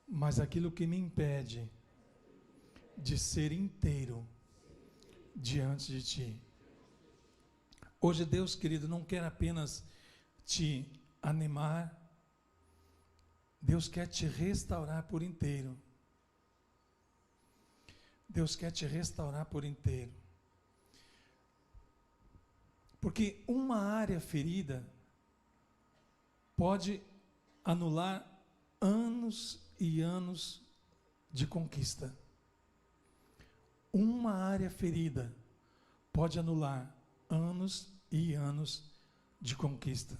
mas aquilo que me impede de ser inteiro diante de Ti. Hoje Deus, querido, não quer apenas te animar, Deus quer te restaurar por inteiro. Deus quer te restaurar por inteiro. Porque uma área ferida pode anular anos e anos de conquista. Uma área ferida pode anular anos e anos de conquista.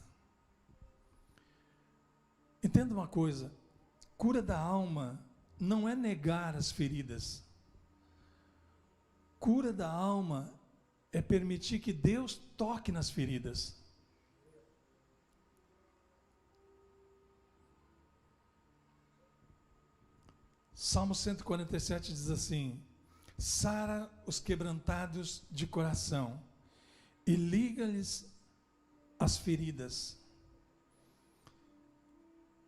Entenda uma coisa: cura da alma não é negar as feridas. Cura da alma é permitir que Deus toque nas feridas. Salmo 147 diz assim: sara os quebrantados de coração e liga-lhes as feridas.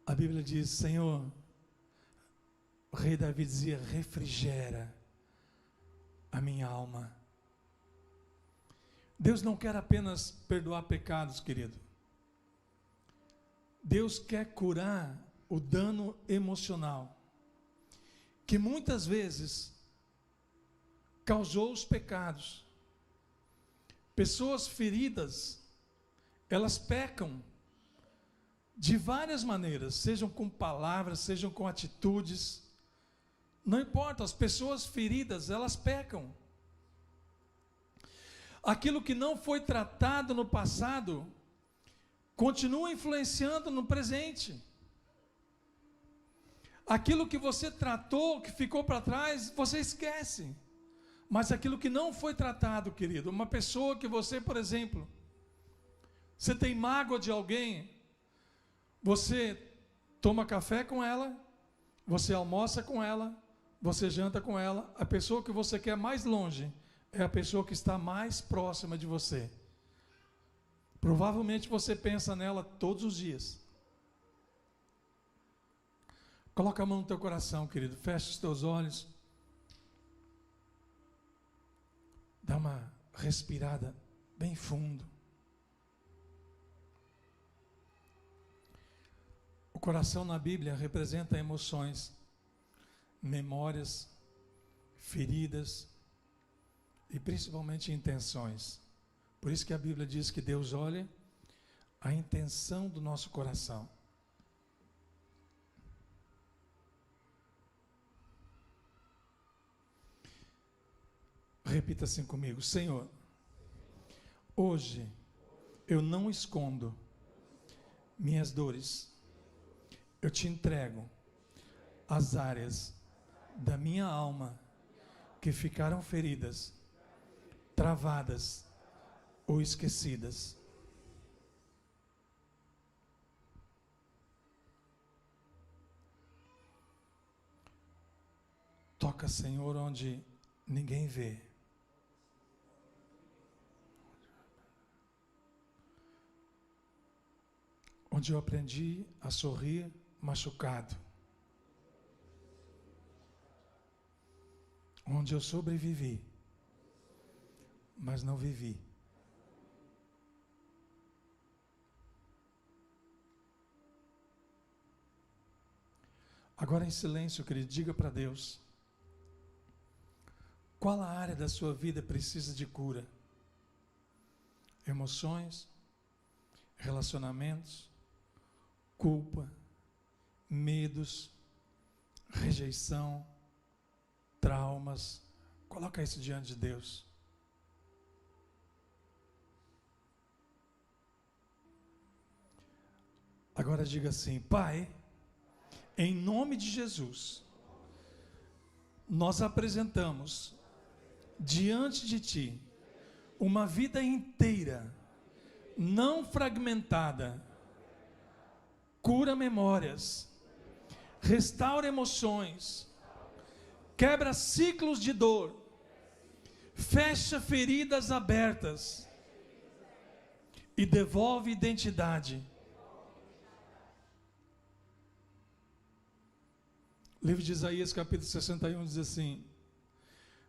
A Bíblia diz: Senhor, o rei Davi dizia, refrigera a minha alma. Deus não quer apenas perdoar pecados, querido. Deus quer curar o dano emocional que muitas vezes causou os pecados. Pessoas feridas, elas pecam de várias maneiras, sejam com palavras, sejam com atitudes. Não importa, as pessoas feridas, elas pecam. Aquilo que não foi tratado no passado, continua influenciando no presente. Aquilo que você tratou, que ficou para trás, você esquece. Mas aquilo que não foi tratado, querido, uma pessoa que você, por exemplo, você tem mágoa de alguém, você toma café com ela, você almoça com ela, você janta com ela, a pessoa que você quer mais longe é a pessoa que está mais próxima de você. Provavelmente você pensa nela todos os dias. Coloca a mão no teu coração, querido, fecha os teus olhos. Dá uma respirada bem fundo. O coração na Bíblia representa emoções, memórias, feridas e principalmente intenções. Por isso que a Bíblia diz que Deus olha a intenção do nosso coração. Repita assim comigo: Senhor, hoje eu não escondo minhas dores, eu te entrego as áreas da minha alma que ficaram feridas, travadas ou esquecidas. Toca, Senhor, onde ninguém vê. Onde eu aprendi a sorrir machucado. Onde eu sobrevivi, mas não vivi. Agora em silêncio, querido, diga para Deus: qual a área da sua vida precisa de cura? Emoções, relacionamentos, culpa, medos, rejeição, traumas. Coloca isso diante de Deus. Agora diga assim: Pai, em nome de Jesus, nós apresentamos diante de Ti uma vida inteira, não fragmentada. Cura memórias, restaura emoções, quebra ciclos de dor, fecha feridas abertas e devolve identidade. O livro de Isaías, capítulo 61, diz assim: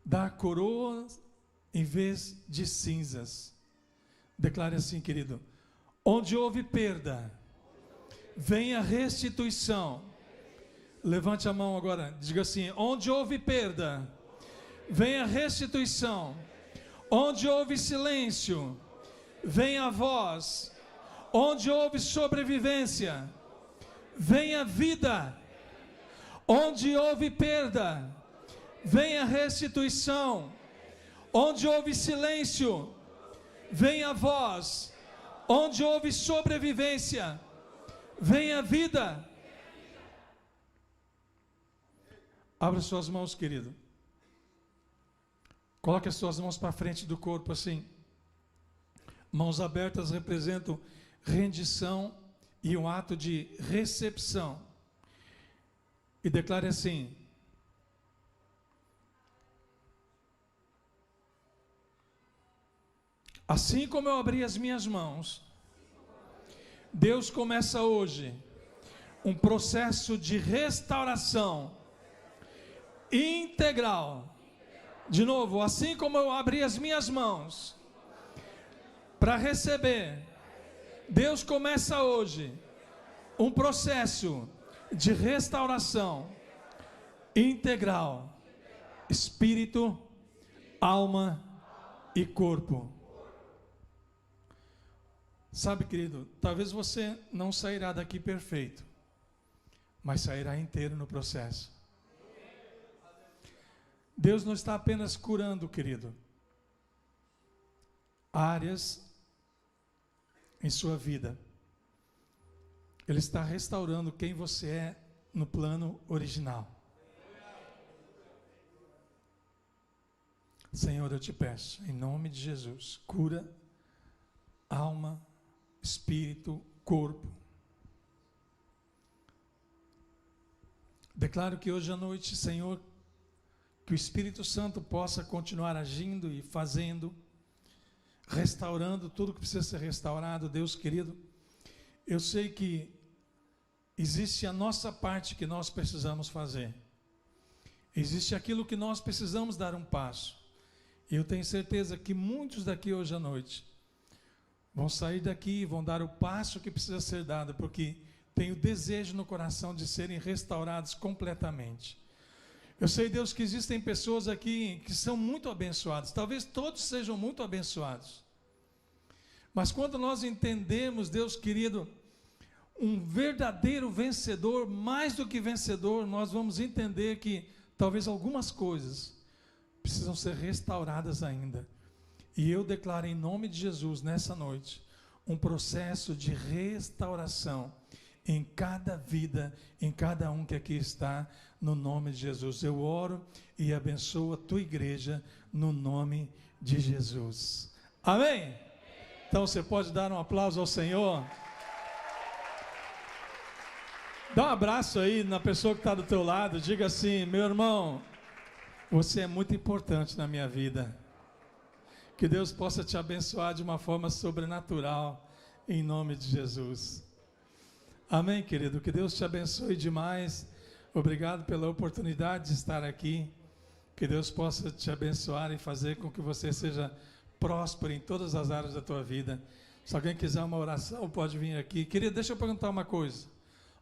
dá coroas em vez de cinzas. Declare assim, querido: onde houve perda, venha restituição. Levante a mão agora, diga assim: onde houve perda, venha restituição. Onde houve silêncio, venha voz. Onde houve sobrevivência, venha vida. Onde houve perda, venha restituição. Onde houve silêncio, venha voz. Onde houve sobrevivência, venha vida. Abra suas mãos, querido. Coloque as suas mãos para frente do corpo assim. Mãos abertas representam rendição e um ato de recepção. E declare assim: assim como eu abri as minhas mãos, Deus começa hoje um processo de restauração integral. De novo, assim como eu abri as minhas mãos para receber, Deus começa hoje um processo de restauração integral, espírito, alma e corpo. Sabe, querido, talvez você não sairá daqui perfeito, mas sairá inteiro no processo. Deus não está apenas curando, querido, áreas em sua vida. Ele está restaurando quem você é no plano original. Senhor, eu te peço, em nome de Jesus, cura alma, espírito, corpo. Declaro que hoje à noite, Senhor, que o Espírito Santo possa continuar agindo e fazendo, restaurando tudo que precisa ser restaurado. Deus querido, eu sei que existe a nossa parte que nós precisamos fazer. Existe aquilo que nós precisamos dar um passo. E eu tenho certeza que muitos daqui hoje à noite vão sair daqui e vão dar o passo que precisa ser dado, porque têm o desejo no coração de serem restaurados completamente. Eu sei, Deus, que existem pessoas aqui que são muito abençoadas, talvez todos sejam muito abençoados, mas quando nós entendemos, Deus querido, um verdadeiro vencedor, mais do que vencedor, nós vamos entender que talvez algumas coisas precisam ser restauradas ainda. E eu declaro em nome de Jesus, nessa noite, um processo de restauração em cada vida, em cada um que aqui está, no nome de Jesus. Eu oro e abençoo a tua igreja, no nome de Jesus. Amém? Então você pode dar um aplauso ao Senhor? Dá um abraço aí na pessoa que está do teu lado, diga assim: meu irmão, você é muito importante na minha vida. Que Deus possa te abençoar de uma forma sobrenatural, em nome de Jesus. Amém, querido? Que Deus te abençoe demais. Obrigado pela oportunidade de estar aqui. Que Deus possa te abençoar e fazer com que você seja próspero em todas as áreas da tua vida. Se alguém quiser uma oração, pode vir aqui. Querido, deixa eu perguntar uma coisa.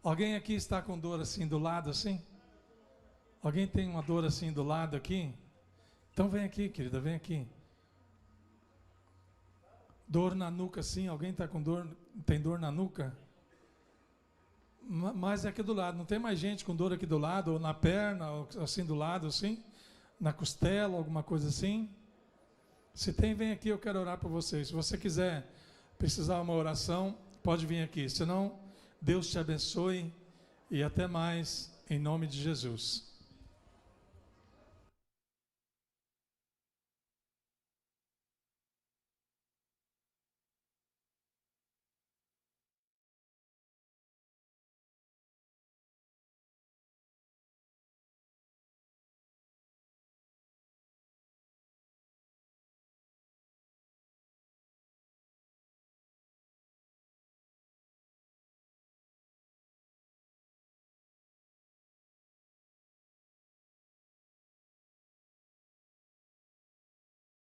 Alguém aqui está com dor assim do lado, assim? Alguém tem uma dor assim do lado aqui? Então vem aqui, querida, vem aqui. Dor na nuca, sim. Alguém está com dor, tem dor na nuca? Mas é aqui do lado. Não tem mais gente com dor aqui do lado, ou na perna, ou assim do lado, assim? Na costela, alguma coisa assim? Se tem, vem aqui, eu quero orar por você. Se você quiser precisar de uma oração, pode vir aqui. Se não, Deus te abençoe e até mais, em nome de Jesus.